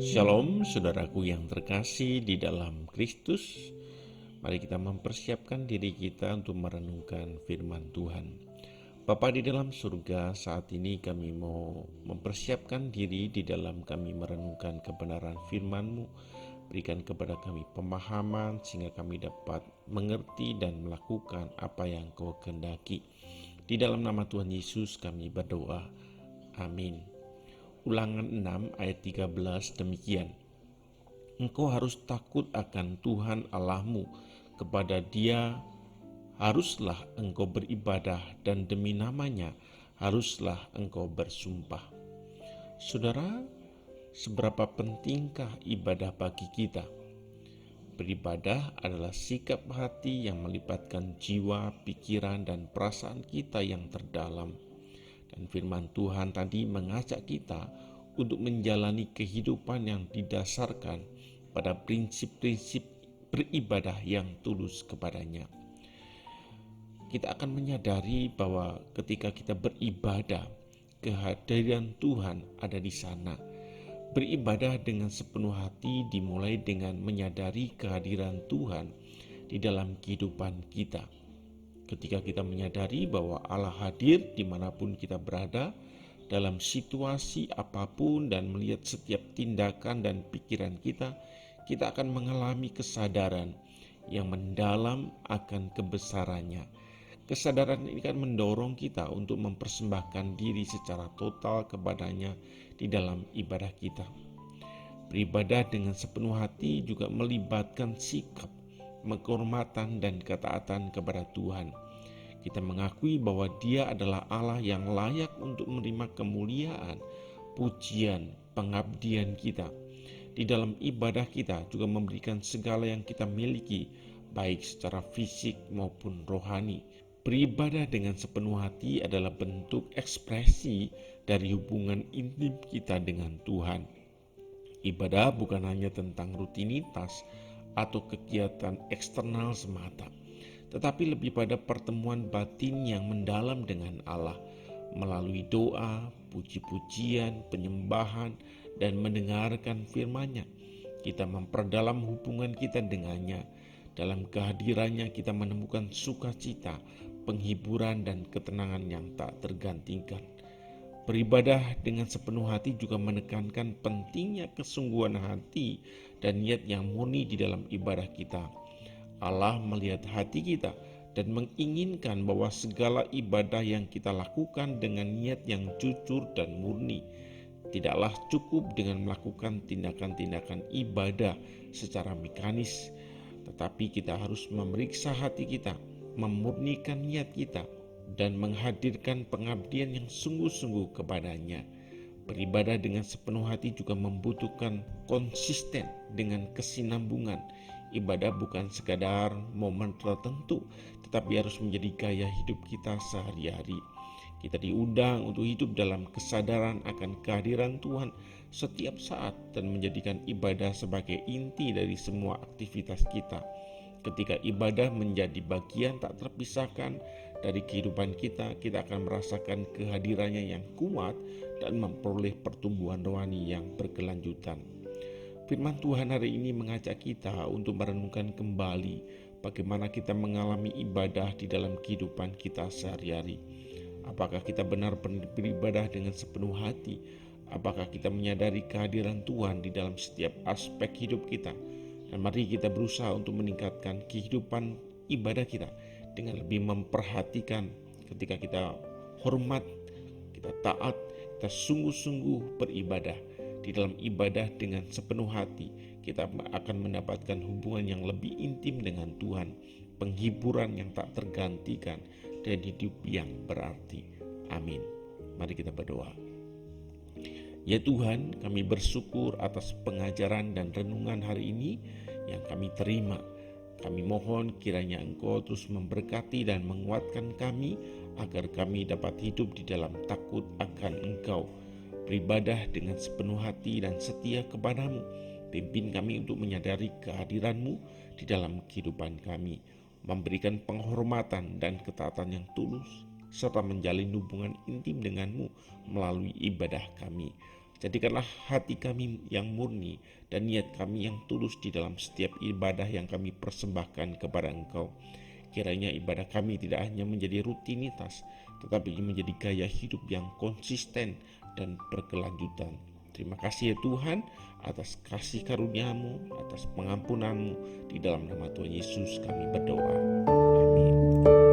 Shalom saudaraku yang terkasih di dalam Kristus. Mari kita mempersiapkan diri kita untuk merenungkan firman Tuhan. Bapa di dalam surga, saat ini kami mau mempersiapkan diri di dalam kami merenungkan kebenaran firman-Mu. Berikan kepada kami pemahaman sehingga kami dapat mengerti dan melakukan apa yang Kau kehendaki. Di dalam nama Tuhan Yesus kami berdoa. Amin. Ulangan 6 ayat 13 demikian. Engkau harus takut akan Tuhan Allahmu, kepada Dia haruslah engkau beribadah dan demi namanya haruslah engkau bersumpah. Saudara, seberapa pentingkah ibadah bagi kita? Beribadah adalah sikap hati yang melibatkan jiwa, pikiran, dan perasaan kita yang terdalam. Dan firman Tuhan tadi mengajak kita untuk menjalani kehidupan yang didasarkan pada prinsip-prinsip beribadah yang tulus kepadanya. Kita akan menyadari bahwa ketika kita beribadah, kehadiran Tuhan ada di sana. Beribadah dengan sepenuh hati dimulai dengan menyadari kehadiran Tuhan di dalam kehidupan kita. Ketika kita menyadari bahwa Allah hadir dimanapun kita berada, dalam situasi apapun dan melihat setiap tindakan dan pikiran kita, kita akan mengalami kesadaran yang mendalam akan kebesarannya. Kesadaran ini kan mendorong kita untuk mempersembahkan diri secara total kepadanya di dalam ibadah kita. Beribadah dengan sepenuh hati juga melibatkan sikap, penghormatan dan ketaatan kepada Tuhan. Kita mengakui bahwa Dia adalah Allah yang layak untuk menerima kemuliaan, pujian, pengabdian kita. Di dalam ibadah kita juga memberikan segala yang kita miliki, baik secara fisik maupun rohani. Beribadah dengan sepenuh hati adalah bentuk ekspresi dari hubungan intim kita dengan Tuhan. Ibadah bukan hanya tentang rutinitas atau kegiatan eksternal semata, tetapi lebih pada pertemuan batin yang mendalam dengan Allah melalui doa, puji-pujian, penyembahan, dan mendengarkan firman-Nya. Kita memperdalam hubungan kita dengannya. Dalam kehadirannya kita menemukan sukacita, penghiburan, dan ketenangan yang tak tergantikan. Beribadah dengan sepenuh hati juga menekankan pentingnya kesungguhan hati dan niat yang murni di dalam ibadah kita. Allah melihat hati kita dan menginginkan bahwa segala ibadah yang kita lakukan dengan niat yang jujur dan murni. Tidaklah cukup dengan melakukan tindakan-tindakan ibadah secara mekanis, tetapi kita harus memeriksa hati kita, memurnikan niat kita, dan menghadirkan pengabdian yang sungguh-sungguh kepadanya. Beribadah dengan sepenuh hati juga membutuhkan konsisten dengan kesinambungan. Ibadah bukan sekadar momen tertentu, tetapi harus menjadi gaya hidup kita sehari-hari. Kita diundang untuk hidup dalam kesadaran akan kehadiran Tuhan setiap saat dan menjadikan ibadah sebagai inti dari semua aktivitas kita. Ketika ibadah menjadi bagian tak terpisahkan dari kehidupan kita, kita akan merasakan kehadirannya yang kuat dan memperoleh pertumbuhan rohani yang berkelanjutan. Firman Tuhan hari ini mengajak kita untuk merenungkan kembali bagaimana kita mengalami ibadah di dalam kehidupan kita sehari-hari. Apakah kita benar-benar beribadah dengan sepenuh hati? Apakah kita menyadari kehadiran Tuhan di dalam setiap aspek hidup kita? Dan mari kita berusaha untuk meningkatkan kehidupan ibadah kita dengan lebih memperhatikan ketika kita hormat, kita taat, kita sungguh-sungguh beribadah. Di dalam ibadah dengan sepenuh hati, kita akan mendapatkan hubungan yang lebih intim dengan Tuhan, penghiburan yang tak tergantikan, dan hidup yang berarti. Amin. Mari kita berdoa. Ya Tuhan, kami bersyukur atas pengajaran dan renungan hari ini yang kami terima. Kami mohon kiranya Engkau terus memberkati dan menguatkan kami agar kami dapat hidup di dalam takut akan Engkau, beribadah dengan sepenuh hati dan setia kepadamu. Pimpin kami untuk menyadari kehadiran-Mu di dalam kehidupan kami, memberikan penghormatan dan ketaatan yang tulus, serta menjalin hubungan intim denganmu melalui ibadah kami. Jadikanlah hati kami yang murni dan niat kami yang tulus di dalam setiap ibadah yang kami persembahkan kepada Engkau. Kiranya ibadah kami tidak hanya menjadi rutinitas, tetapi menjadi gaya hidup yang konsisten dan berkelanjutan. Terima kasih ya Tuhan atas kasih karunia-Mu, atas pengampunan-Mu. Di dalam nama Tuhan Yesus kami berdoa. Amin.